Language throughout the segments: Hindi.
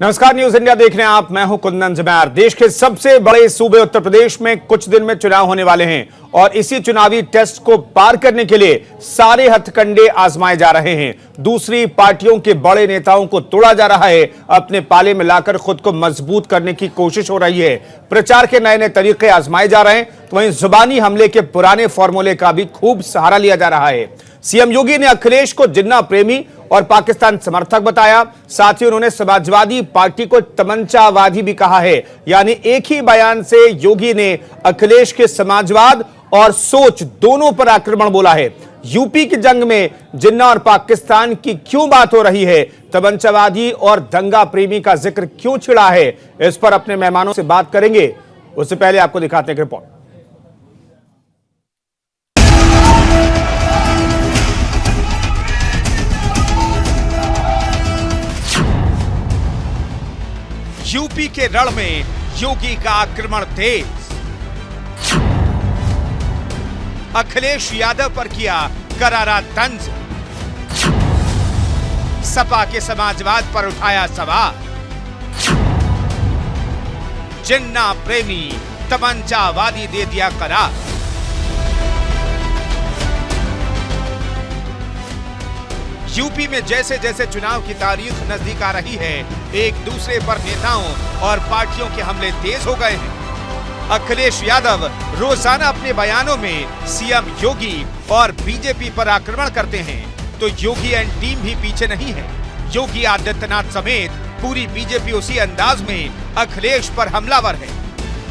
नमस्कार, न्यूज इंडिया देख रहे हैं आप। मैं हूं कुंदन जमैर। देश के सबसे बड़े सूबे उत्तर प्रदेश में कुछ दिन में चुनाव होने वाले हैं और इसी चुनावी टेस्ट को पार करने के लिए सारे हथकंडे आजमाए जा रहे हैं। दूसरी पार्टियों के बड़े नेताओं को तोड़ा जा रहा है, अपने पाले में लाकर खुद को मजबूत करने की कोशिश हो रही है। प्रचार के नए नए तरीके आजमाए जा रहे हैं, तो वहीं जुबानी हमले के पुराने फॉर्मूले का भी खूब सहारा लिया जा रहा है। सीएम योगी ने अखिलेश को जिन्ना प्रेमी और पाकिस्तान समर्थक बताया। साथ ही उन्होंने समाजवादी पार्टी को तमंचावादी भी कहा है। यानी एक ही बयान से योगी ने अखिलेश के समाजवाद और सोच दोनों पर आक्रमण बोला है। यूपी की जंग में जिन्ना और पाकिस्तान की क्यों बात हो रही है, तमंचावादी और दंगा प्रेमी का जिक्र क्यों छिड़ा है, इस पर अपने मेहमानों से बात करेंगे। उससे पहले आपको दिखाते हैं रिपोर्ट। यूपी के रण में योगी का आक्रमण तेज। अखिलेश यादव पर किया करारा तंज। सपा के समाजवाद पर उठाया सवाल। जिन्ना प्रेमी तमंचावादी दे दिया करार। यूपी में जैसे जैसे चुनाव की तारीख नजदीक आ रही है, एक दूसरे पर नेताओं और पार्टियों के हमले तेज हो गए हैं। अखिलेश यादव रोजाना अपने बयानों में सीएम योगी और बीजेपी पर आक्रमण करते हैं, तो योगी एंड टीम भी पीछे नहीं है। योगी आदित्यनाथ समेत पूरी बीजेपी उसी अंदाज में अखिलेश पर हमलावर है।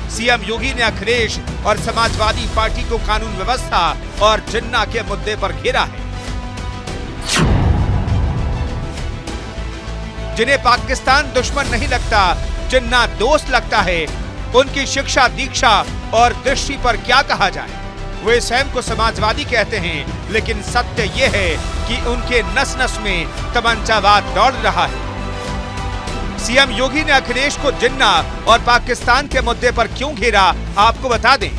सीएम योगी ने अखिलेश और समाजवादी पार्टी को कानून व्यवस्था और जिन्ना के मुद्दे पर घेरा है। जिन्हें पाकिस्तान दुश्मन नहीं लगता, जिन्ना दोस्त लगता है, उनकी शिक्षा, दीक्षा और दृष्टि पर क्या कहा जाए। वे स्वयं को समाजवादी कहते हैं, लेकिन सत्य यह है कि उनके नस नस में तमंचावाद दौड़ रहा है। सीएम योगी ने अखिलेश को जिन्ना और पाकिस्तान के मुद्दे पर क्यों घेरा, आपको बता दें।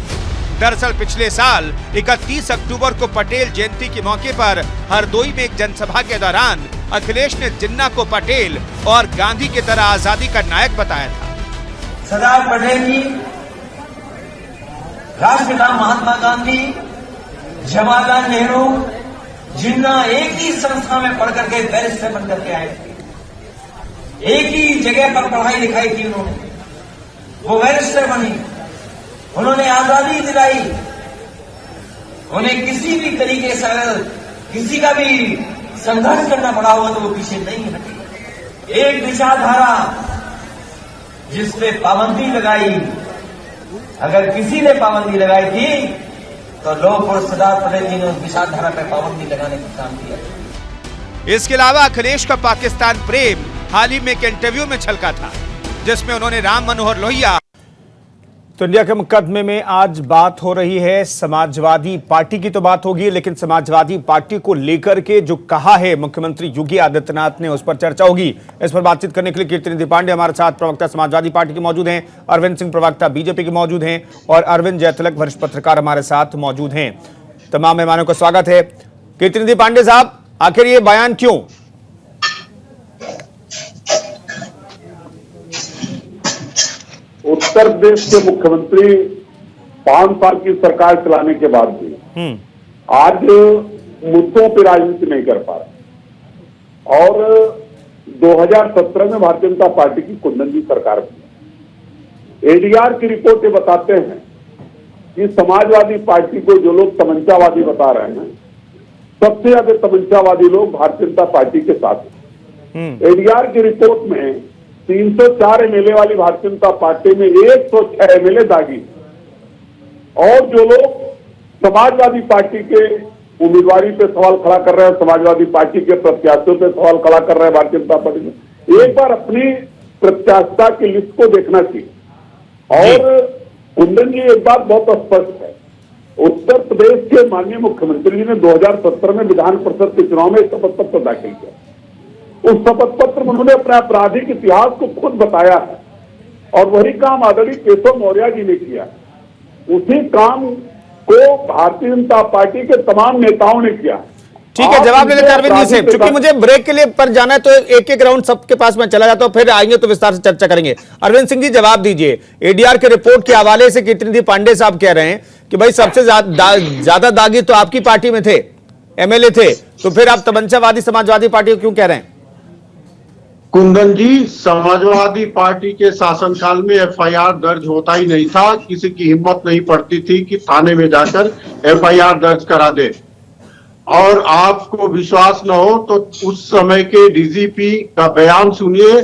दरअसल पिछले साल 31 अक्टूबर को पटेल जयंती के मौके पर हरदोई में एक जनसभा के दौरान अखिलेश ने जिन्ना को पटेल और गांधी की तरह आजादी का नायक बताया था। सरदार पटेल जी, राष्ट्रपिता महात्मा गांधी, जवाहरलाल नेहरू, जिन्ना एक ही संस्था में पढ़ करके बैरिस्टर बन करके आए थे। एक ही जगह पर पढ़ाई लिखाई की उन्होंने, वो बैरिस्टर बनी, उन्होंने आजादी दिलाई। उन्हें किसी भी तरीके से अगर किसी का भी संघर्ष करना पड़ा हुआ तो वो पीछे नहीं हटे। एक विचारधारा जिस पे पाबंदी लगाई, अगर किसी ने पाबंदी लगाई थी तो लोग और सरदार पटेल जी ने उस विचारधारा पे पाबंदी लगाने का काम किया। इसके अलावा अखिलेश का पाकिस्तान प्रेम हाल ही में एक इंटरव्यू में छलका था, जिसमें उन्होंने राम मनोहर लोहिया। तो इंडिया के मुकदमे में आज बात हो रही है समाजवादी पार्टी की, तो बात होगी, लेकिन समाजवादी पार्टी को लेकर के जो कहा है मुख्यमंत्री योगी आदित्यनाथ ने, उस पर चर्चा होगी। इस पर बातचीत करने के लिए कीर्तिनिधि पांडे हमारे साथ, प्रवक्ता समाजवादी पार्टी के मौजूद हैं, अरविंद सिंह प्रवक्ता बीजेपी के मौजूद हैं और अरविंद जयतिलक वरिष्ठ पत्रकार हमारे साथ मौजूद हैं। तमाम मेहमानों का स्वागत है। कीर्तिनिधि पांडे साहब, आखिर ये बयान क्यों? उत्तर प्रदेश के मुख्यमंत्री 5 साल की सरकार चलाने के बाद भी आज मुद्दों पर राजनीति नहीं कर पा रहे। और 2017 में भारतीय जनता पार्टी की कुंदन जी सरकार बनी। एडीआर की रिपोर्ट ये बताते हैं कि समाजवादी पार्टी को जो लोग तमंचावादी बता रहे हैं, सबसे ज्यादा तमंचावादी लोग भारतीय जनता पार्टी के साथ हैं। एडीआर की रिपोर्ट में 304 एमएलए वाली भारतीय जनता पार्टी में 106 एमएलए दागी, और जो लोग समाजवादी पार्टी के उम्मीदवारी पे सवाल खड़ा कर रहे हैं, समाजवादी पार्टी के प्रत्याशियों पे सवाल खड़ा कर रहे हैं भारतीय जनता पार्टी में, एक बार अपनी प्रत्याशिता की लिस्ट को देखना चाहिए। और कुंदन जी, एक बात बहुत स्पष्ट है, उत्तर प्रदेश के माननीय मुख्यमंत्री जी ने 2017 में विधान परिषद के चुनाव में शपथ पत्र दाखिल किया। उस शपथ पत्र में उन्होंने अपने आपराधिक इतिहास को खुद बताया है, और वही काम आदरणीय केशव मौर्य जी ने किया। उसी काम को भारतीय जनता पार्टी के तमाम नेताओं ने किया। ठीक है, जवाब ले लेते हैं अरविंद जी से, क्योंकि मुझे ब्रेक के लिए पर जाना है, तो एक एक राउंड सबके पास मैं चला जाता हूं, फिर आएंगे तो विस्तार से चर्चा करेंगे। अरविंद सिंह जी जवाब दीजिए, एडीआर के रिपोर्ट के हवाले से कीर्तिनिधि पांडे साहब कह रहे हैं कि भाई सबसे ज्यादा दागी तो आपकी पार्टी में थे, एमएलए थे, तो फिर आप तमंचावादी समाजवादी पार्टी को क्यों कह रहे हैं? कुंदन जी, समाजवादी पार्टी के शासनकाल में एफआईआर दर्ज होता ही नहीं था, किसी की हिम्मत नहीं पड़ती थी कि थाने में जाकर एफआईआर दर्ज करा दे। और आपको विश्वास न हो तो उस समय के डीजीपी का बयान सुनिए,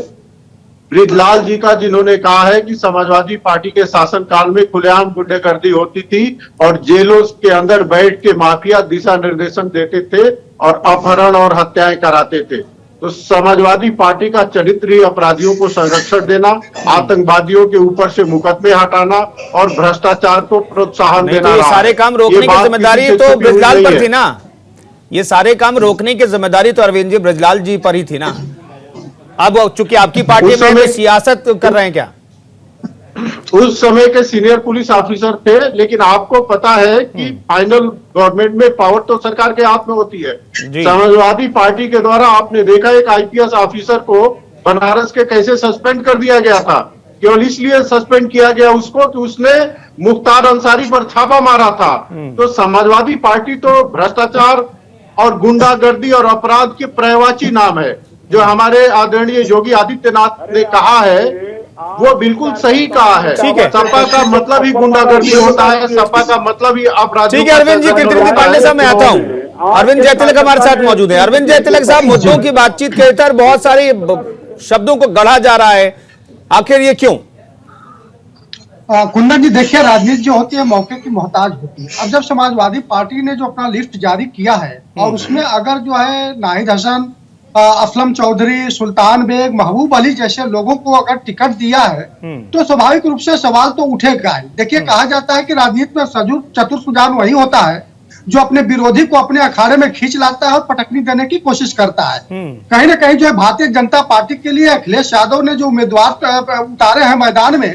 बृजलाल जी का, जिन्होंने कहा है कि समाजवादी पार्टी के शासनकाल में खुलेआम गुंडागर्दी होती थी और जेलों के अंदर बैठ के माफिया दिशा निर्देशन देते थे और अपहरण और हत्याएं कराते थे। तो समाजवादी पार्टी का चरित्र ही अपराधियों को संरक्षण देना, आतंकवादियों के ऊपर से मुकदमे हटाना और भ्रष्टाचार को प्रोत्साहन देना। तो ये सारे काम रोकने की जिम्मेदारी तो बृजलाल पर थी ना, ये सारे काम रोकने की जिम्मेदारी तो अरविंद जी बृजलाल जी पर ही थी ना। अब चूंकि आपकी पार्टी में सियासत कर रहे हैं क्या? उस समय के सीनियर पुलिस ऑफिसर थे, लेकिन आपको पता है कि फाइनल गवर्नमेंट में पावर तो सरकार के हाथ में होती है। समाजवादी पार्टी के द्वारा आपने देखा एक आईपीएस ऑफिसर को बनारस के कैसे सस्पेंड कर दिया गया था, केवल इसलिए सस्पेंड किया गया उसको कि उसने मुख्तार अंसारी पर छापा मारा था। तो समाजवादी पार्टी तो भ्रष्टाचार और गुंडागर्दी और अपराध के पर्यायवाची नाम है। जो हमारे आदरणीय योगी आदित्यनाथ ने कहा है वो बिल्कुल सही कहा है। सपा का मतलब ही गुंडागर्दी होता है, सपा का मतलब ही अपराध। ठीक है अरविंद जी, कीर्तिनिधि पांडे साहब मैं आता हूं। अरविंद जयतिलक हमारे साथ मौजूद है। अरविंद जयतिलक साहब, मुद्दों की बातचीत के भीतर बहुत सारी शब्दों को गढ़ा जा रहा है, आखिर ये क्यों? कुंदन जी देखिए, राजनीति जो होती है मौके की मोहताज होती है। अब जब समाजवादी पार्टी ने जो अपना लिस्ट जारी किया है और उसमें अगर जो है नाहिद हसन, असलम चौधरी, सुल्तान बेग, महबूब अली जैसे लोगों को अगर टिकट दिया है तो स्वाभाविक रूप से सवाल तो उठेगा ही। देखिए, कहा जाता है कि राजनीति में चतुर सुजान वही होता है जो अपने विरोधी को अपने अखाड़े में खींच लाता है और पटकनी देने की कोशिश करता है। कहीं ना कहीं जो है भारतीय जनता पार्टी के लिए अखिलेश यादव ने जो उम्मीदवार उतारे हैं मैदान में,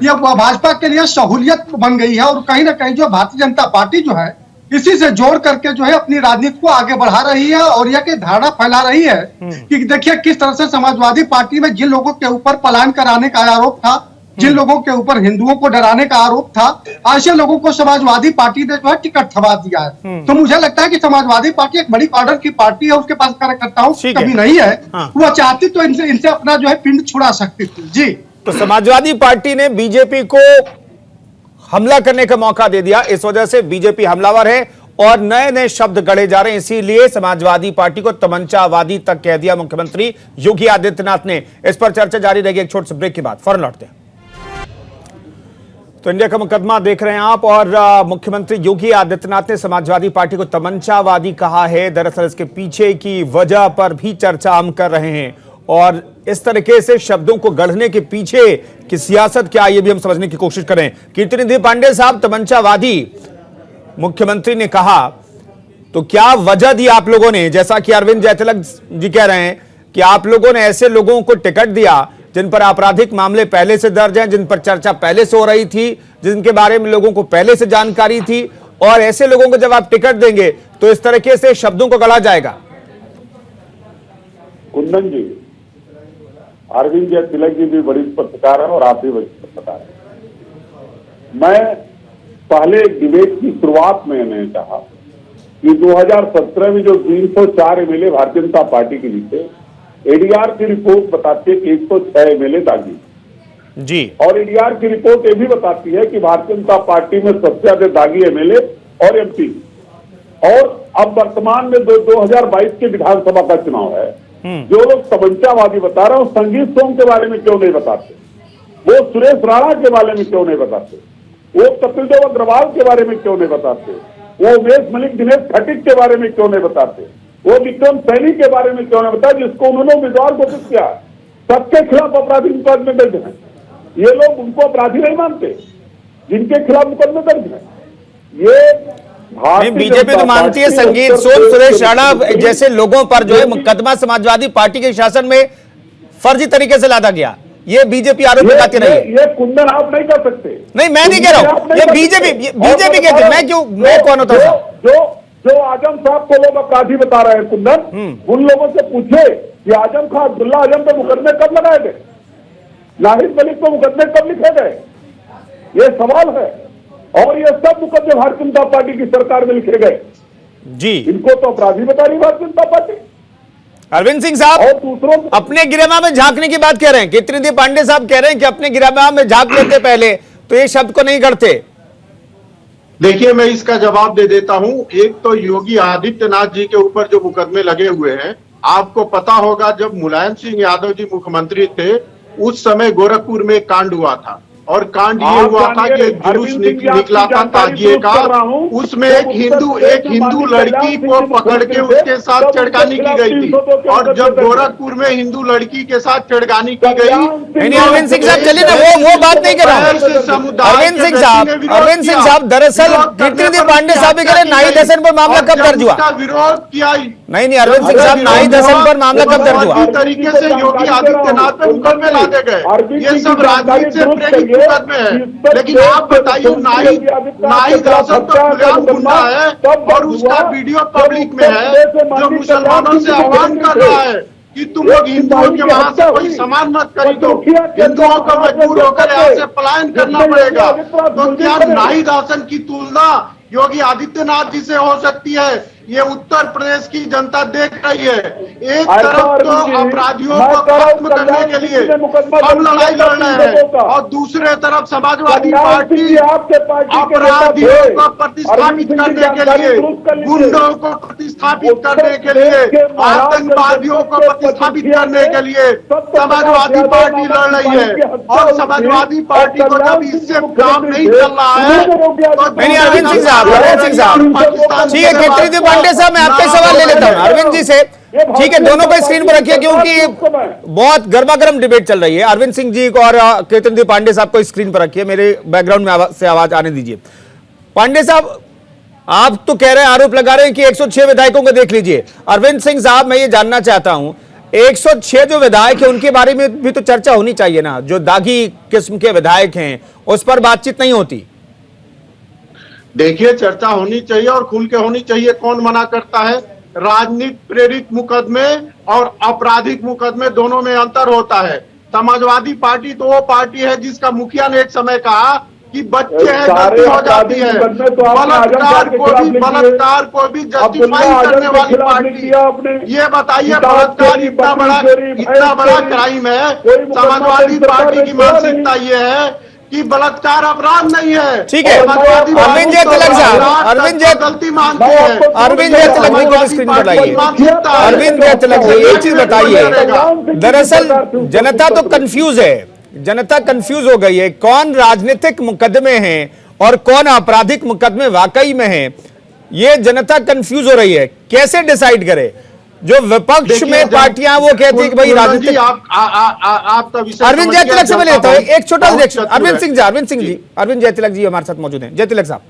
यह भाजपा के लिए सहूलियत बन गई है। और कहीं ना कहीं जो भारतीय जनता पार्टी जो है इसी से जोड़ करके जो है अपनी राजनीति को आगे बढ़ा रही है और यह की धारणा फैला रही है कि देखिए किस तरह से समाजवादी पार्टी में जिन लोगों के ऊपर पलायन कराने का आरोप था, जिन लोगों के ऊपर हिंदुओं को डराने का आरोप था, ऐसे लोगों को समाजवादी पार्टी ने जो है टिकट थमा दिया है। तो मुझे लगता है कि समाजवादी पार्टी एक बड़ी ऑर्डर की पार्टी है, उसके पास कार्यकर्ताओं कभी नहीं है। वो चाहती तो इनसे अपना जो है पिंड छुड़ा सकती थी। जी, तो समाजवादी पार्टी ने बीजेपी को हमला करने का मौका दे दिया, इस वजह से बीजेपी हमलावर है और नए नए शब्द गढ़े जा रहे हैं। इसीलिए समाजवादी पार्टी को तमंचावादी तक कह दिया मुख्यमंत्री योगी आदित्यनाथ ने। इस पर चर्चा जारी रहेगी एक छोटे से ब्रेक के बाद, फौरन लौटते हैं। तो इंडिया का मुकदमा देख रहे हैं आप, और मुख्यमंत्री योगी आदित्यनाथ ने समाजवादी पार्टी को तमंचावादी कहा है। दरअसल इसके पीछे की वजह पर भी चर्चा हम कर रहे हैं और इस तरीके से शब्दों को गढ़ने के पीछे की सियासत क्या, ये भी हम समझने की कोशिश करें। कीर्तिनिधि पांडे साहब, तमंचावादी मुख्यमंत्री ने कहा तो क्या वजह दी आप लोगों ने? जैसा कि अरविंद जयतिलक जी कह रहे हैं कि आप लोगों ने ऐसे लोगों को टिकट दिया जिन पर आपराधिक मामले पहले से दर्ज हैं, जिन पर चर्चा पहले से हो रही थी, जिनके बारे में लोगों को पहले से जानकारी थी, और ऐसे लोगों को जब आप टिकट देंगे तो इस तरीके से शब्दों को गढ़ा जाएगा। कुंदन जी, अरविंद जयतिलक जी भी बड़ी पत्रकार है और आप भी बड़ी पत्रकार है। मैं पहले डिबेट की शुरुआत में मैंने कहा कि 2017 में जो 304 एमएलए भारतीय जनता पार्टी के जीते, एडीआर की रिपोर्ट बताती है कि 106 एमएलए दागी जी, और एडीआर की रिपोर्ट ये भी बताती है कि भारतीय जनता पार्टी में सबसे ज्यादा दागी एमएलए और एमपी। और अब वर्तमान में 2022 के विधानसभा का चुनाव है, जो लोग तमंचावादी बता रहे हैं, संगीत सोम के बारे में क्यों नहीं बताते? वो सुरेश राणा के बारे में क्यों नहीं बताते? वो कपिल देव अग्रवाल के बारे में क्यों नहीं बताते? वो उमेश मलिक, दिनेश खटीक के बारे में क्यों नहीं बताते? वो विक्रम सैनी के बारे में क्यों नहीं बताया जिसको उन्होंने उम्मीदवार घोषित किया? सबके खिलाफ आपराधिक मुकदमे दर्ज हैं। ये लोग उनको अपराधी नहीं मानते जिनके खिलाफ मुकदमे दर्ज है। ये बीजेपी तो मानती है संगीत सोम, सुरेश राणा जैसे लोगों पर जो है मुकदमा समाजवादी पार्टी के शासन में फर्जी तरीके से लादा गया। ये बीजेपी आरोप लगाती रही है। ये कुंदन आप नहीं कर सकते। नहीं, मैं नहीं कह रहा हूं, ये बीजेपी कहती है। मैं कौन होता हूं? जो आजम साहब को लोग अपराधी बता रहे हैं कुंदन, उन लोगों से पूछे कि आजम खान अब्दुल्ला आजम पे मुकदमे कब लगाए गए, नाहिद मलिक को मुकदमे कब लिखे गए, ये सवाल है। और ये सब मुकदमे भारतीय जनता पार्टी की सरकार में लिखे गए जी। इनको तो अपराधी बता रही भारतीय जनता पार्टी। अरविंद सिंह साहब और दूसरों अपने गिरहमा में झांकने की बात कह रहे हैं, कीर्तिनिधि पांडे साहब कह रहे हैं कि अपने गिरहमा में झांक लेते पहले तो ये शब्द को नहीं करते। देखिए, मैं इसका जवाब दे देता हूं। एक तो योगी आदित्यनाथ जी के ऊपर जो मुकदमे लगे हुए हैं, आपको पता होगा जब मुलायम सिंह यादव जी मुख्यमंत्री थे उस समय गोरखपुर में एक कांड हुआ था, और कांड ये हुआ था कि एक जुलूस निकला था ताजिए का, उसमें एक हिंदू लड़की को पकड़ के उसके साथ छेड़खानी की गई थी। और जब गोरखपुर में हिंदू लड़की के साथ छेड़खानी की गई, अरविंद सिंह साहब चलिए ना, वो बात नहीं कर रहा हूं। अरविंद सिंह साहब दरअसल कीर्तिनिधि पांडे साहब भी कह रहे नाहिद हसन पर मामला कब दर्ज हुआ, विरोध किया। नहीं अरविंद सिंह साहब, नाहिद हसन पर मामला कब दर्ज हुआ? तरीके से योगी आदित्यनाथ पे मुकदमे लादे गए, ये सब राजनीति से प्रेरित मुकदमे हैं। लेकिन आप बताइए, नाहिद हसन तो खुलेआम गुंडा है और उसका वीडियो पब्लिक में है, जो मुसलमानों से आह्वान कर रहा है कि तुम लोग हिंदुओं के वहां से कोई सामान मत खरीदो, हिंदुओं को मजबूर होकर यहाँ से पलायन करना पड़ेगा। तो क्या नाहिद हसन की तुलना योगी आदित्यनाथ जी से हो सकती है? ये उत्तर प्रदेश की जनता देख रही है। एक तरफ तो अपराधियों को खत्म करने के लिए हम लड़ाई लड़ रहे हैं, और दूसरे तरफ समाजवादी पार्टी अपराधियों को प्रतिस्थापित करने के लिए, गुंडों को प्रतिस्थापित करने के लिए, आतंकवादियों को प्रतिस्थापित करने के लिए समाजवादी पार्टी लड़ रही है। और समाजवादी पार्टी को जब इससे काम नहीं चल रहा है तो अरविंद सिंह साहब ठीक है, कीर्तिनिधि पांडे साहब मैं आपका सवाल ले लेता हूं अरविंद जी से। ठीक है, दोनों को स्क्रीन पर रखिए क्योंकि बहुत गर्मागर्म डिबेट चल रही है। अरविंद सिंह जी को और कीर्तिनिधि पांडे साहब को स्क्रीन पर रखिए, मेरे बैकग्राउंड में से आवाज आने दीजिए। पांडे साहब, आप तो कह रहे हैं, आरोप लगा रहे हैं कि 106 विधायकों को देख लीजिए। अरविंद सिंह साहब, मैं ये जानना चाहता हूं, 106 जो विधायक है उनके बारे में भी तो चर्चा होनी चाहिए ना। जो दागी किस्म के विधायक हैं उस पर बातचीत नहीं होती। देखिए, चर्चा होनी चाहिए और खुल के होनी चाहिए। कौन मना करता है? राजनीति प्रेरित मुकदमे और आपराधिक मुकदमे दोनों में अंतर होता है। समाजवादी पार्टी तो वो पार्टी है जिसका मुखिया ने एक समय कहा कि बच्चे हैं, गलती हो जाती है। बलात्कार को भी जस्टिफाई करने वाली पार्टी। ये बताइए, बलात्कार इतना बड़ा क्राइम है, समाजवादी पार्टी की मानसिकता ये है कि बलात्कार अपराध नहीं है। ठीक है, अरविंद जय तिलक साहब, अरविंद जय गलती मानते हैं। अरविंद जय तिलक जी को स्क्रीन पर लाइए। अरविंद जय तिलक जी, एक चीज बताइए, दरअसल जनता तो कंफ्यूज है, जनता कंफ्यूज हो गई है, कौन राजनीतिक मुकदमे हैं और कौन आपराधिक मुकदमे वाकई में हैं, ये जनता कंफ्यूज हो रही है। कैसे डिसाइड करे? जो विपक्ष में पार्टियां वो कहती है कि भाई राजनीतिक। अरविंद जय तिलक से मैं लेता हूं एक छोटा रिएक्शन। अरविंद जय तिलक जी हमारे साथ मौजूद हैं। जय तिलक साहब।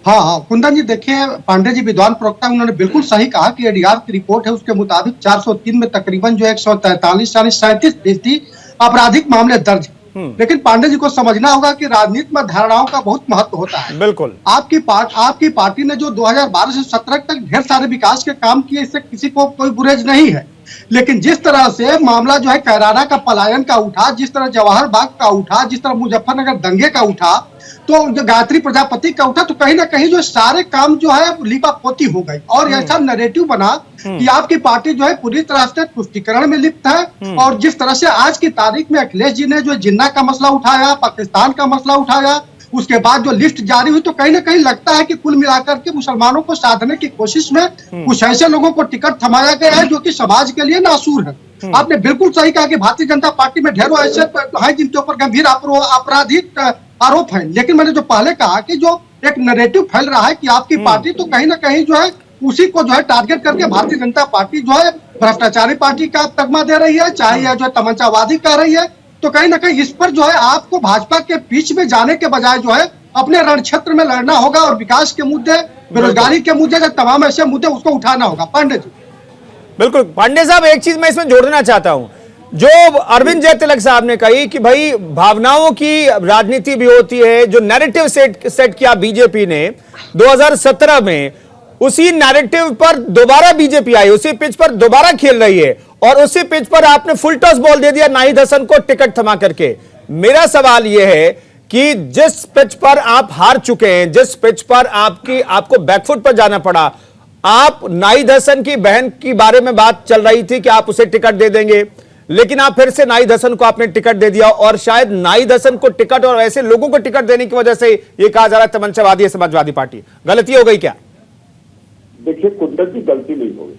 हाँ, कुंदन जी, देखिए, पांडे जी विद्वान प्रवक्ता, उन्होंने बिल्कुल सही कहा कि एडीआर की रिपोर्ट है, उसके मुताबिक 403 में तकरीबन जो 143-37% आपराधिक मामले दर्ज। लेकिन पांडे जी को समझना होगा कि राजनीति में धारणाओं का बहुत महत्व होता है। बिल्कुल। आपकी पार्टी ने जो 2012 से 2017 तक ढेर सारे विकास के काम किए, इससे किसी को कोई गुरेज नहीं है। लेकिन जिस तरह से मामला जो है कैराना का पलायन का उठा, जिस तरह जवाहर बाग का उठा, जिस तरह मुजफ्फरनगर दंगे का उठा, तो जो गायत्री प्रजापति का उठा, तो कहीं ना कहीं जो सारे काम जो है लीपापोती हो गई और ऐसा नैरेटिव बना कि आपकी पार्टी जो है पूरी तरह से तुष्टीकरण में लिप्त है। और जिस तरह से आज की तारीख में अखिलेश जी ने जो जिन्ना का मसला उठाया, पाकिस्तान का मसला उठाया, उसके बाद जो लिस्ट जारी हुई, तो कहीं ना कहीं लगता है कि कुल मिलाकर के मुसलमानों को साधने की कोशिश में कुछ ऐसे लोगों को टिकट थमाया गया है जो कि समाज के लिए नासूर है। आपने बिल्कुल सही कहा कि भारतीय जनता पार्टी में ढेरों ऐसे हैं जिनके ऊपर गंभीर आपराधिक आरोप है। लेकिन मैंने जो पहले कहा कि जो एक नैरेटिव फैल रहा है कि आपकी पार्टी तो कहीं ना कहीं जो है उसी को जो है टारगेट करके भारतीय जनता पार्टी जो है भ्रष्टाचारी पार्टी का तगमा दे रही है, चाहे यह जो है तमंचावादी कर रही है। तो कहीं ना कहीं इस पर जो है आपको भाजपा के बीच में जाने के बजाय जो है अपने रण क्षेत्र में लड़ना होगा और विकास के मुद्दे, बेरोजगारी के मुद्दे, तमाम ऐसे मुद्दे उसको उठाना होगा। पांडे जी। बिल्कुल पांडे साहब, एक चीज मैं इसमें जोड़ना चाहता हूं, जो अरविंद जय तिलक साहब ने कही कि भाई भावनाओं की राजनीति भी होती है। जो नैरेटिव सेट किया बीजेपी ने 2017 में, उसी नैरेटिव पर दोबारा बीजेपी आई, उसी पिच पर दोबारा खेल रही है और उसी पिच पर आपने फुल टॉस बॉल दे दिया नाहिद हसन को टिकट थमा करके। मेरा सवाल यह है कि जिस पिच पर आप हार चुके हैं, जिस पिच पर आपको बैकफुट पर जाना पड़ा, आप नाहिद हसन की बहन की बारे में बात चल रही थी कि आप उसे टिकट दे देंगे, लेकिन आप फिर से नाहिद हसन को आपने टिकट दे दिया और शायद नाहिद हसन को टिकट और ऐसे लोगों को टिकट देने की वजह से यह कहा जा रहा है तमंचावादी है समाजवादी पार्टी। गलती हो गई क्या? देखिए, कुदरत की गलती नहीं होगी,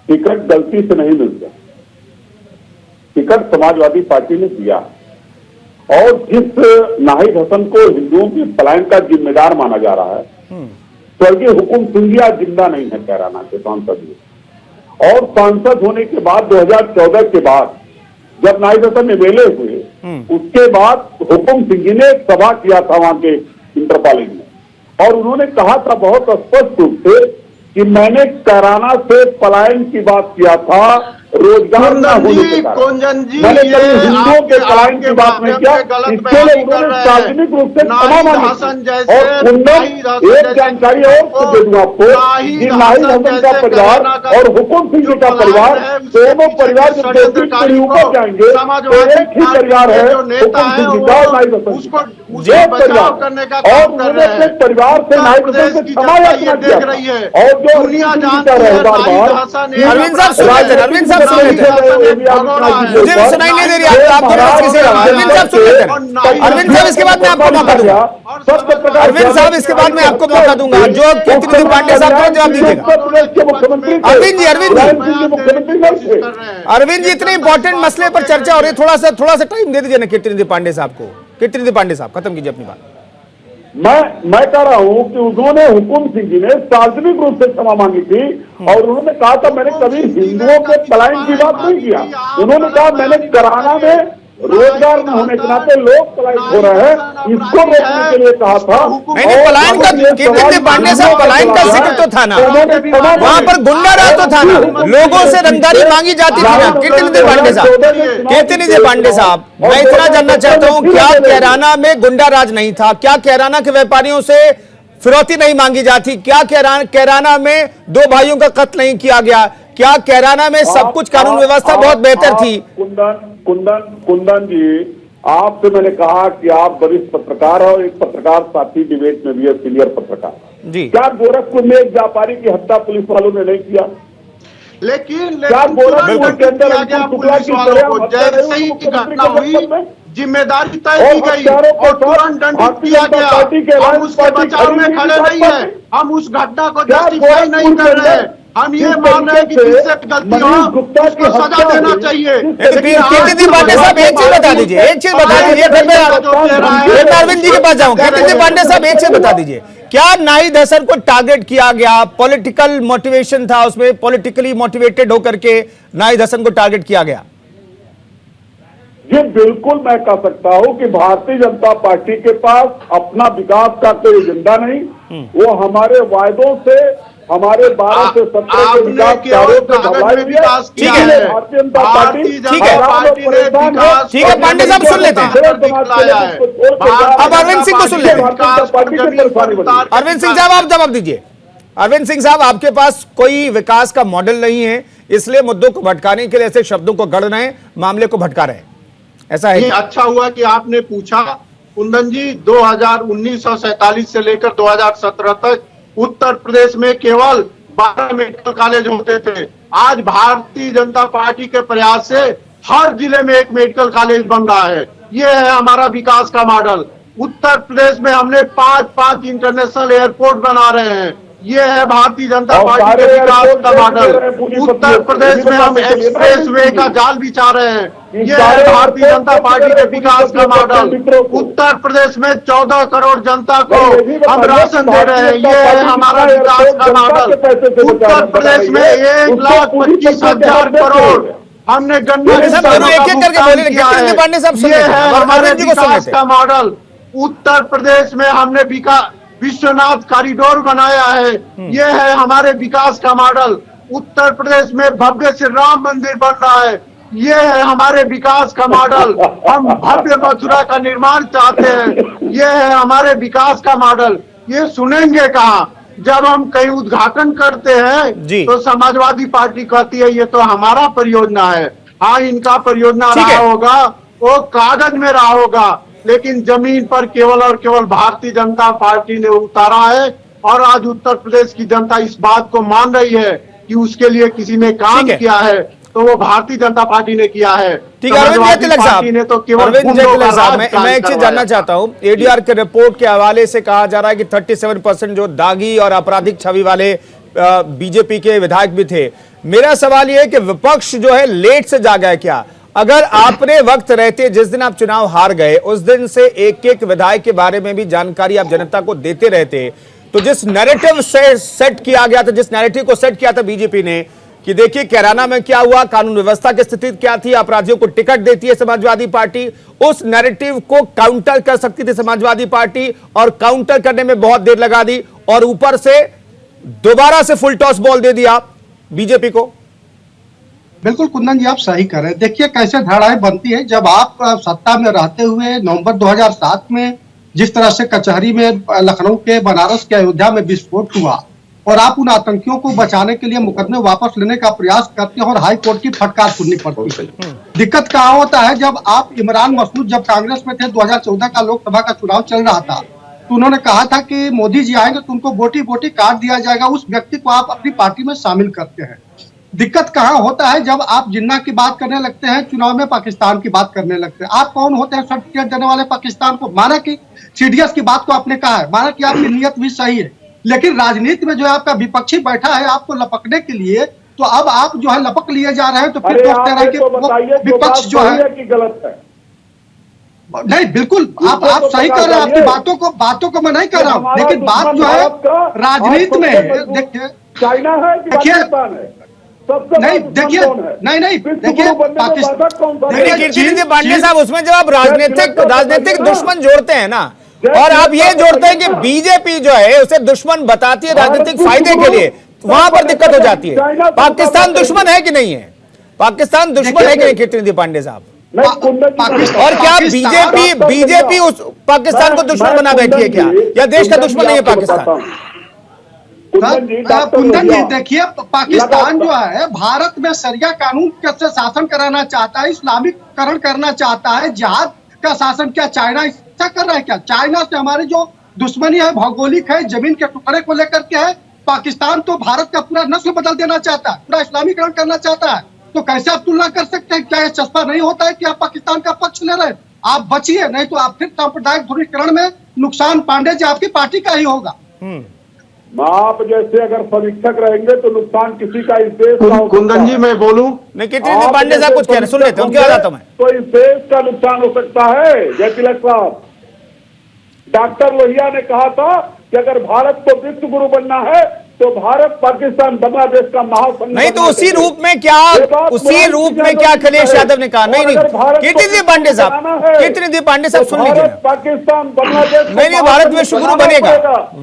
टिकट गलती से नहीं मिलता, टिकट समाजवादी पार्टी ने दिया और जिस नाहिद हसन को हिंदुओं की पलायन का जिम्मेदार माना जा रहा है, स्वर्गीय हुकुम सिंधिया जिंदा नहीं है कैराना के सांसद में। और सांसद होने के बाद 2014 के बाद जब नाहिद हसन एमएलए हुए, उसके बाद हुकुम सिंह ने एक सभा किया था वहां के इंटर कॉलेज में और उन्होंने कहा था बहुत स्पष्ट रूप से कि मैंने कैराना से पलायन की बात किया था, रोजगार न होने के कारण। मैंने कभी हिंदुओं के पलायन की बात नहीं किया, इसके लिए उन्होंने सार्वजनिक रूप से क्षमा मांगी। और कुंदन, एक जानकारी और दे दूं आपको कि नाहिद हसन का परिवार और हुकुम सिंह जी का परिवार, दोनों परिवार जब देश के ऊपर जाएंगे तो एक ही परिवार है, हुकुम सिंह जी का और नाहिद हसन का, जो परिवार। और उन्होंने अपने परिवार से नाहिद हसन से क्षमा याचना किया और जो अरविंद साहब मुझे भी सुनाई नहीं दे रही, आप अरविंद साहब सुन लेते हैं। अरविंद साहब इसके बाद मैं आपको मौका दूंगा, अरविंद साहब इसके बाद मैं आपको मौका दूंगा, जो कीर्तिनिधि पांडे साहब को जवाब दीजिएगा। अरविंद जी इतने इंपॉर्टेंट मसले पर चर्चा हो रही है, थोड़ा सा टाइम दे दीजिए ना कीर्तिनिधि पांडे साहब को। कीर्तिनिधि पांडे साहब खत्म कीजिए अपनी बात। मैं कह रहा हूं कि उन्होंने, हुकुम सिंह जी ने सार्वजनिक रूप से क्षमा मांगी थी और उन्होंने कहा था मैंने कभी हिंदुओं के पलायन की बात नहीं किया। उन्होंने कहा मैंने कैराना में रोजगार न होने के नाते लोग पलायन हो रहे हैं, इसको रोकने के लिए कहा था। नहीं, पलायन का कीर्तिनिधि पांडे साहब पलायन का जिक्र तो था ना, वहां पर गुंडा राज तो था ना, लोगों से रंगदारी मांगी जाती थी ना। कीर्तिनिधि पांडे साहब मैं इतना जानना चाहता हूं, क्या कैराना में गुंडा राज नहीं था? क्या कैराना के व्यापारियों से फिरौती नहीं मांगी जाती? क्या कैराना में दो भाइयों का कत्ल नहीं किया गया? क्या कैराना में सब कुछ कानून व्यवस्था बहुत बेहतर थी? कुंदन जी, आपसे मैंने कहा कि आप वरिष्ठ पत्रकार और एक पत्रकार साथी डिबेट में भी है, सीनियर पत्रकार जी। क्या गोरखपुर में एक व्यापारी की हत्या पुलिस वालों ने नहीं किया? लेकिन क्या गोरखपुर के अंदर जिम्मेदारी तय की गई और तुरंत दंडित किया गया। हम उसके बचाव में खड़े नहीं है, हम उस घटना को जस्टिफाई नहीं कर रहे हैं। हम ये मान रहे हैं कि जिससे गलती हो उसको सजा देना चाहिए। कीर्तिनिधि पांडे साहब एक चीज बता दीजिए, फिर मैं अरविंद जी के पास जाऊंगा। कीर्तिनिधि पांडे साहब एक चीज बता दीजिए, क्या नाहिद हसन को टारगेट किया गया? पॉलिटिकल मोटिवेशन था उसमें, पॉलिटिकली मोटिवेटेड होकर के नाहिद हसन को टारगेट किया गया? ये बिल्कुल मैं कह सकता हूं कि भारतीय जनता पार्टी के पास अपना विकास का कोई एजेंडा नहीं, वो हमारे वायदों से, हमारे 12 से 17 के विकास कार्यों को भलाई दिया। ठीक है, भारतीय जनता पार्टी ठीक है, पांडे साहब सुन लेते हैं। अब अरविंद सिंह को सुन लेते हैं। अरविंद सिंह साहब आप जवाब दीजिए। अरविंद सिंह साहब, आपके पास कोई विकास का मॉडल नहीं है, इसलिए मुद्दों को भटकाने के लिए ऐसे शब्दों को गढ़ रहे हैं, मामले को भटका रहे हैं, ऐसा है? अच्छा हुआ कि आपने पूछा कुंदन जी। 1947 से लेकर 2017 तक उत्तर प्रदेश में केवल 12 मेडिकल कॉलेज होते थे। आज भारतीय जनता पार्टी के प्रयास से हर जिले में एक मेडिकल कॉलेज बन रहा है। यह है हमारा विकास का मॉडल। उत्तर प्रदेश में हमने 5 इंटरनेशनल एयरपोर्ट बना रहे हैं। ये है भारतीय जनता पार्टी के विकास का मॉडल। उत्तर प्रदेश में हम एक्सप्रेस वे का जाल बिछा रहे हैं। ये है भारतीय जनता पार्टी के विकास का मॉडल। उत्तर प्रदेश में 14 करोड़ जनता को हम राशन दे रहे हैं। ये है हमारा विकास का मॉडल। उत्तर प्रदेश में 1,25,000 करोड़ हमने गन्ना एक एक करके बोले। ये है हमारे विकास का मॉडल। उत्तर प्रदेश में हमने विश्वनाथ कॉरिडोर बनाया है। यह है हमारे विकास का मॉडल। उत्तर प्रदेश में भव्य श्री राम मंदिर बन रहा है। यह है हमारे विकास का मॉडल। हम भव्य मथुरा का निर्माण चाहते हैं। यह है हमारे विकास का मॉडल। ये सुनेंगे कहाँ? जब हम कहीं उद्घाटन करते जी। हैं तो समाजवादी पार्टी कहती है ये तो हमारा परियोजना है। हाँ, इनका परियोजना ठीक रहा है। होगा, वो कागज में रहा होगा, लेकिन जमीन पर केवल और केवल भारतीय जनता पार्टी ने उतारा है। और आज उत्तर प्रदेश की जनता इस बात को मान रही है कि उसके लिए किसी ने काम ठीक है। किया है, तो वो भारतीय जनता पार्टी ने किया है। ठीक है, अरविंद समाजवादी जयतिलक साहब, पार्टी ने तो केवल अरविंद गुंडों जयतिलक का साहब, राज मैं कायम एक चीज करवाया। जानना चाहता हूं। एडीआर के रिपोर्ट के हवाले से कहा जा रहा है कि 37% जो दागी और आपराधिक छवि वाले बीजेपी के विधायक भी थे। मेरा सवाल यह है कि विपक्ष जो है लेट से जागा है क्या? अगर आपने वक्त रहते, जिस दिन आप चुनाव हार गए उस दिन से एक एक विधायक के बारे में भी जानकारी आप जनता को देते रहते, तो जिस नैरेटिव से सेट किया गया था, जिस नैरेटिव को सेट किया था बीजेपी ने कि देखिए कैराना में क्या हुआ, कानून व्यवस्था की स्थिति क्या थी, अपराधियों को टिकट देती है समाजवादी पार्टी, उस नैरेटिव को काउंटर कर सकती थी समाजवादी पार्टी और काउंटर करने में बहुत देर लगा दी और ऊपर से दोबारा से फुल टॉस बॉल दे दिया बीजेपी को। बिल्कुल कुंदन जी, आप सही कर रहे हैं। देखिए कैसे धाराएं बनती है जब आप सत्ता में रहते हुए नवंबर 2007 में जिस तरह से कचहरी में लखनऊ के, बनारस के, अयोध्या में विस्फोट हुआ और आप उन आतंकियों को बचाने के लिए मुकदमे वापस लेने का प्रयास करते हैं और हाई कोर्ट की फटकार सुननी पड़ती है। दिक्कत कहाँ होता है जब आप इमरान मसूद जब कांग्रेस में थे, 2014 का लोकसभा का चुनाव चल रहा था, तो उन्होंने कहा था कि मोदी जी आएंगे तो उनको बोटी बोटी काट दिया जाएगा। उस व्यक्ति को आप अपनी पार्टी में शामिल करते हैं। दिक्कत कहाँ होता है जब आप जिन्ना की बात करने लगते हैं, चुनाव में पाकिस्तान की बात करने लगते हैं। आप कौन होते हैं सर्टिफिकेट देने वाले पाकिस्तान को? माना कि सीडीएस की बात को आपने कहा है, माना कि आपकी नीयत भी सही है, लेकिन राजनीति में जो है आपका विपक्षी बैठा है आपको लपकने के लिए, तो अब आप जो है लपक लिए जा रहे हैं। तो फिर दोस्त कह रहे हैं कि विपक्ष जो है कि गलत है। नहीं, बिल्कुल आप सही कर रहे हैं। आपकी बातों को मैं नहीं कर रहा हूँ, लेकिन बात जो है राजनीति में है। देखिए चाइना है कि पाकिस्तान है? नहीं, देखिए नहीं देखिए देखिए कीर्ति पांडे साहब, उसमें जब आप राजनीतिक दुश्मन जोड़ते हैं ना, और आप ये जोड़ते हैं कि बीजेपी जो है उसे दुश्मन बताती है राजनीतिक फायदे के लिए, वहां पर दिक्कत हो जाती है। पाकिस्तान दुश्मन है कि नहीं है? पाकिस्तान दुश्मन है कि नहीं कीर्ति पांडे साहब? और क्या बीजेपी उस पाकिस्तान को दुश्मन बना बैठी है क्या, या देश का दुश्मन नहीं है पाकिस्तान? कुंदन जी देखिए, पाकिस्तान जो है भारत में शरिया कानून से शासन कराना चाहता है, इस्लामिकरण करना चाहता है, जिहाद का शासन। क्या चाइना ऐसा कर रहा है? क्या चाइना से हमारी जो दुश्मनी है भौगोलिक है, जमीन के टुकड़े को लेकर के है। पाकिस्तान तो भारत का पूरा नस्ल बदल देना चाहता है, पूरा इस्लामीकरण करना चाहता है। तो कैसे आप तुलना कर सकते हैं? क्या यह चस्पा नहीं होता है कि आप पाकिस्तान का पक्ष ले रहे हैं? आप बचिए, नहीं तो आप फिर सांप्रदायिक ध्रुवीकरण में नुकसान पांडे जी आपकी पार्टी का ही होगा। आप जैसे अगर समीक्षक रहेंगे तो नुकसान किसी का इस देश का हो। कुंदन जी मैं बोलूं? नहीं, कीर्ति पांडे साहब कुछ कह रहे, सुन लेते हैं, उनकी आ जाता हूं मैं। तो इस देश का नुकसान हो सकता है। जयतिलक साहब, डॉक्टर लोहिया ने कहा था कि अगर भारत को विश्व गुरु बनना है तो भारत पाकिस्तान बांग्लादेश का महासंघ नहीं, तो उसी रूप में क्या अखिलेश यादव ने कहा? नहीं, कीर्ति पांडे साहब सुन लीजिए। पाकिस्तान बांग्लादेश नहीं, भारत विश्व गुरु बनेगा,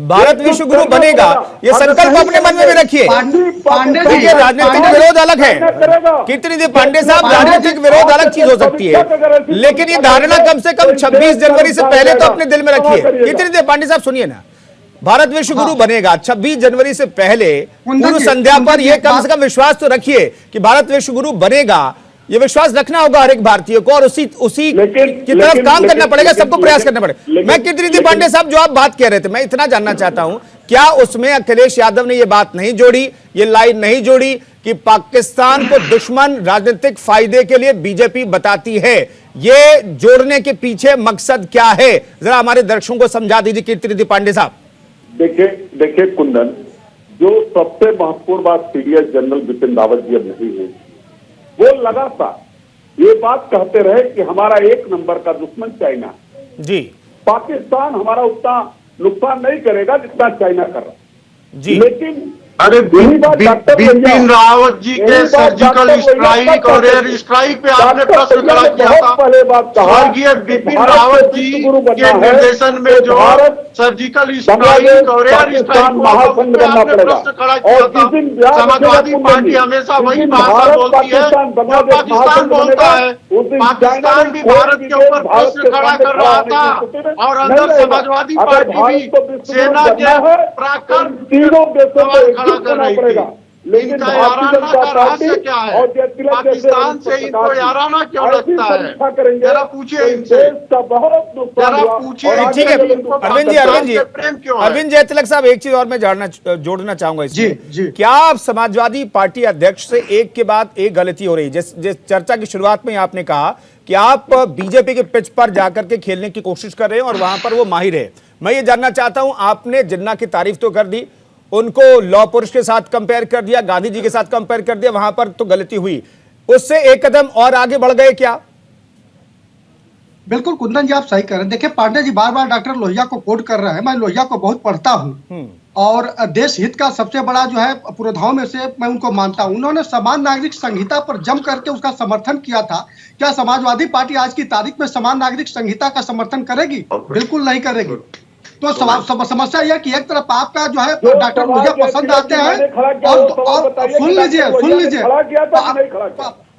भारत विश्व गुरु बनेगा, ये संकल्प अपने मन में भी रखिए। देखिए राजनीतिक विरोध अलग है कीर्ति पांडे साहब, राजनीतिक विरोध अलग चीज हो सकती है, लेकिन ये धारणा कम से कम 26 जनवरी से पहले तो अपने दिल में रखिए। कीर्ति पांडे साहब सुनिए ना, भारत विश्व गुरु बनेगा 26 जनवरी से पहले पूर्व संध्या पर यह कम से कम विश्वास तो रखिए कि भारत विश्व गुरु बनेगा। ये विश्वास रखना होगा हर एक भारतीय को और उसी की तरफ काम करना पड़ेगा, सबको प्रयास करना पड़ेगा। मैं कीर्ति पांडे साहब जो आप बात कह रहे थे, मैं इतना जानना चाहता हूं, क्या उसमें अखिलेश यादव ने यह बात नहीं जोड़ी, ये लाइन नहीं जोड़ी कि पाकिस्तान को दुश्मन राजनीतिक फायदे के लिए बीजेपी बताती है? ये जोड़ने के पीछे मकसद क्या है, जरा हमारे दर्शकों को समझा दीजिए कीर्ति पांडे साहब। देखिए कुंदन, जो सबसे महत्वपूर्ण बात सीडीएस जनरल बिपिन रावत जी अब नहीं है, वो लगातार ये बात कहते रहे कि हमारा एक नंबर का दुश्मन चाइना जी, पाकिस्तान हमारा उतना नुकसान नहीं करेगा जितना चाइना कर रहा जी। लेकिन अरे यही बात डॉक्टर बिपिन लोहिया- रावत जी के यही बात सर्जिकल डॉक्टर लोहिया स्ट्राइक का और एयर कहते- स्ट्राइक पे आपने डॉक्टर प्रश्न लोहिया खड़ा ने किया बहुत था। पहले बात कहा स्वर्गीय कि बिपिन भारत रावत को जी विश्व गुरु के बनना है, निर्देशन में तो जो भारत सर्जिकल बांग्लादेश स्ट्राइक और एयर स्ट्राइक पाकिस्तान हुआ था, महासंघ उस पे बनना आपने पड़ेगा। प्रश्न खड़ा और किया था। जिस दिन याद समाजवादी रखिएगा पार्टी कुंदन जी, हमेशा जिस वही दिन भाषा भारत बोलती है पाकिस्तान जो बांग्लादेश पाकिस्तान महासंघ बोलता बनेगा, है। उस दिन पाकिस्तान चाइना भी कोई भारत के ऊपर भारत प्रश्न के खड़ा सामने कर खड़ा रहा होने था की स्थिति में और नहीं अंदर रहेगा। समाजवादी अगर पार्टी भारत भी को विश्व गुरु सेना बनना के है, प्राकर तो तीनों देशों को सवाल खड़ा एकजुट कर करना रही पड़ेगा। थी। लेकिन इनका भारतीय याराना जनता का पार्टी रहस्य क्या है? और जयतिलक जैसे पाकिस्तान से पत्रकार इनको याराना क्यों ऐसी लगता है? परीक्षा करेंगे जरा पूछिए तो इस इनसे। देश का बहुत नुकसान जरा हुआ। पूछिए और इनसे आगे ठीक है चले इनको तो अरविंद जी पाकिस्तान से प्रेम क्यों है? अरविंद जयतिलक साहब, एक चीज और मैं जोड़ना चाहूंगा इसमें। जी, जी। क्या आप समाजवादी पार्टी अध्यक्ष से एक के बाद एक गलती हो रही है? जिस चर्चा की शुरुआत में आपने कहा कि आप बीजेपी के पिच पर जाकर के खेलने की कोशिश कर रहे हैं और वहां पर वो माहिर है। मैं ये जानना चाहता हूं, आपने जिन्ना की तारीफ तो कर दी, उनको लौह पुरुष के साथ कंपेयर कर दिया, गांधी जी के साथ कंपेयर कर दिया, वहां पर तो गलती हुई। उससे एक कदम और आगे बढ़ गए क्या? बिल्कुल कुंदन जी, आप सही कह रहे हैं। देखिए, पांडे जी बार बार डॉक्टर लोहिया को कोट कर रहे हैं। मैं लोहिया को बहुत पढ़ता हूं और देश हित का सबसे बड़ा जो है पुरोधाओं में से मैं उनको मानता हूं। उन्होंने समान नागरिक संहिता पर जम करके उसका समर्थन किया था। क्या समाजवादी पार्टी आज की तारीख में समान नागरिक संहिता का समर्थन करेगी? बिल्कुल नहीं करेगी। तो समस्या यह कि एक तरफ आपका जो है डॉक्टर लोहिया पसंद आते हैं और सुन लीजिए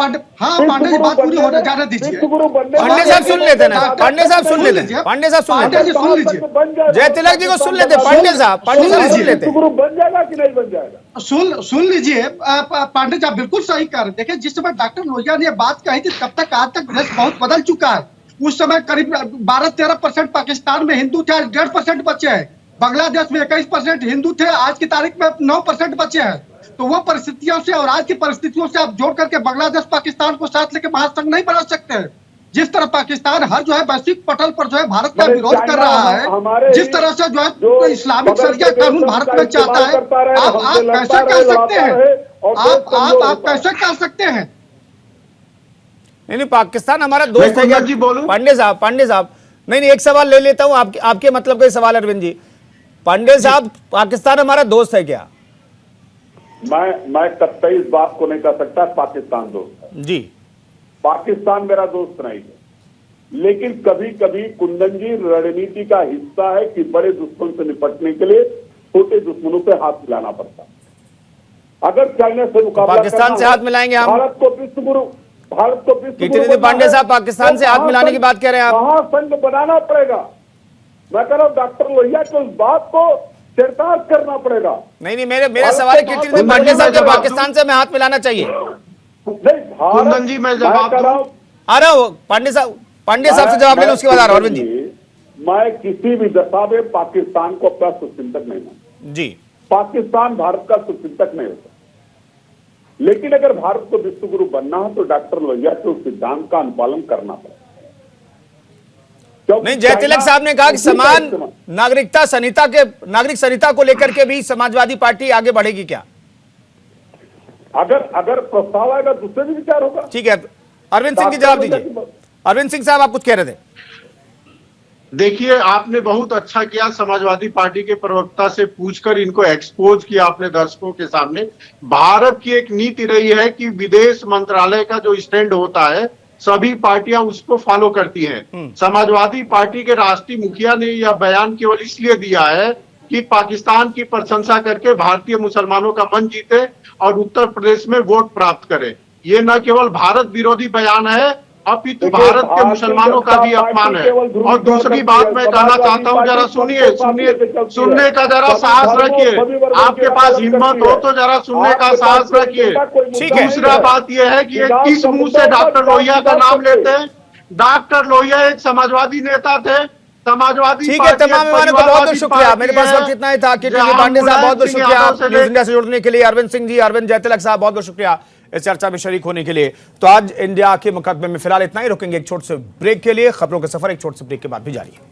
हाँ, पांडे जी बात पूरी हो जाने दीजिए। पांडे साहब सुन लेते ना, पांडे साहब सुन लेते, पांडे साहब सुन पांडे जी लेते, सुन लीजिए, जयतिलक जी को सुन लेते, पांडे साहब सुन लेते। गुरु बन जाएगा कि नहीं बन जाएगा? सुन लीजिए पांडे जी, आप बिल्कुल सही कह रहे हैं। देखिए, जिस समय डॉक्टर लोहिया ने बात कही थी तब तक आज तक देश बहुत बदल चुका है। उस समय करीब 12-13% पाकिस्तान में हिंदू थे, आज 1.5% बचे हैं। बांग्लादेश में 21% हिंदू थे, आज की तारीख में 9% बचे हैं। तो वो परिस्थितियों से और आज की परिस्थितियों से आप जोड़ करके बांग्लादेश पाकिस्तान को साथ लेके महासंघ नहीं बना सकते हैं। जिस तरह पाकिस्तान हर जो है वैश्विक पटल पर जो है भारत का विरोध कर रहा है, जिस तरह से जो है इस्लामिक शरिया कानून भारत में चाहता है, आप कैसे कह सकते हैं? आप कैसे कह सकते हैं? नहीं, पाकिस्तान हमारा दोस्त है क्या? जी बोलूं? पांडे साहब नहीं, एक सवाल ले लेता हूं, आपके मतलब का सवाल अरविंद जी। पांडे साहब, पाकिस्तान हमारा दोस्त है क्या? मैं कतई इस बात को नहीं कह सकता पाकिस्तान दोस्त है जी। पाकिस्तान मेरा दोस्त नहीं है, लेकिन कभी कभी कुंदन जी रणनीति का हिस्सा है कि बड़े दुश्मन से निपटने के लिए छोटे दुश्मनों से हाथ मिलाना पड़ता है। अगर चाइना से मुकाबला पाकिस्तान से हाथ मिलाएंगे हम? भारत को विश्व गुरु कितने दिन पांडे साहब पाकिस्तान से हाथ मिलाने की बात कह रहे हैं आप? महासंघ बनाना पड़ेगा। मैं कह रहा हूं डॉक्टर लोहिया को इस बात को चरितार्थ करना पड़ेगा। नहीं, मेरा सवाल है, कितने दिन पांडे साहब के पाकिस्तान से हमें हाथ मिलाना चाहिए? नहीं, कुंदन जी, मैं जवाब कह रहा हूं, आ रहा हूँ पांडे साहब से जवाब लेना, उसके बाद आ रहा हूं अरविंद जी। मैं किसी भी दशा में पाकिस्तान को अपना शुभचिंतक नहीं मानता जी। पाकिस्तान भारत का शुभचिंतक नहीं होता, लेकिन अगर भारत को विश्व गुरु बनना है तो डॉक्टर लोहिया के उस सिद्धांत का अनुपालन करना पड़ेगा। नहीं, जयतिलक साहब ने कहा कि समान नागरिक संहिता को लेकर के भी समाजवादी पार्टी आगे बढ़ेगी क्या? अगर प्रस्ताव आएगा दूसरे भी विचार होगा। ठीक है, अरविंद सिंह की जवाब दीजिए। अरविंद सिंह साहब, आप कुछ कह रहे थे। देखिए, आपने बहुत अच्छा किया, समाजवादी पार्टी के प्रवक्ता से पूछकर इनको एक्सपोज किया आपने दर्शकों के सामने। भारत की एक नीति रही है कि विदेश मंत्रालय का जो स्टैंड होता है सभी पार्टियां उसको फॉलो करती हैं। समाजवादी पार्टी के राष्ट्रीय मुखिया ने यह बयान केवल इसलिए दिया है कि पाकिस्तान की प्रशंसा करके भारतीय मुसलमानों का मन जीते और उत्तर प्रदेश में वोट प्राप्त करे। ये न केवल भारत विरोधी बयान है अपितु भारत के मुसलमानों का भी अपमान है। और दूसरी बात मैं कहना चाहता हूं, जरा सुनने का जरा साहस रखिए। आपके पास हिम्मत हो तो जरा सुनने का साहस रखिए। दूसरा बात यह है कि ये किस मुंह से डॉक्टर लोहिया का नाम लेते हैं? डॉक्टर लोहिया एक समाजवादी नेता थे। समाजवादी ठीक है, तमाम मेहमानों को बहुत बहुत शुक्रिया। मेरे पास वक्त इतना ही था। कि पांडे साहब, बहुत बहुत शुक्रिया आप न्यूज इंडिया से जुड़ने के लिए। अरविंद सिंह जी, अरविंद जयतिलक साहब, बहुत बहुत शुक्रिया इस चर्चा में शरीक होने के लिए। तो आज इंडिया के मुकदमे में फिलहाल इतना ही। रुकेंगे एक छोटे से ब्रेक के लिए। खबरों का सफर एक छोटे से ब्रेक के बाद भी जारी है।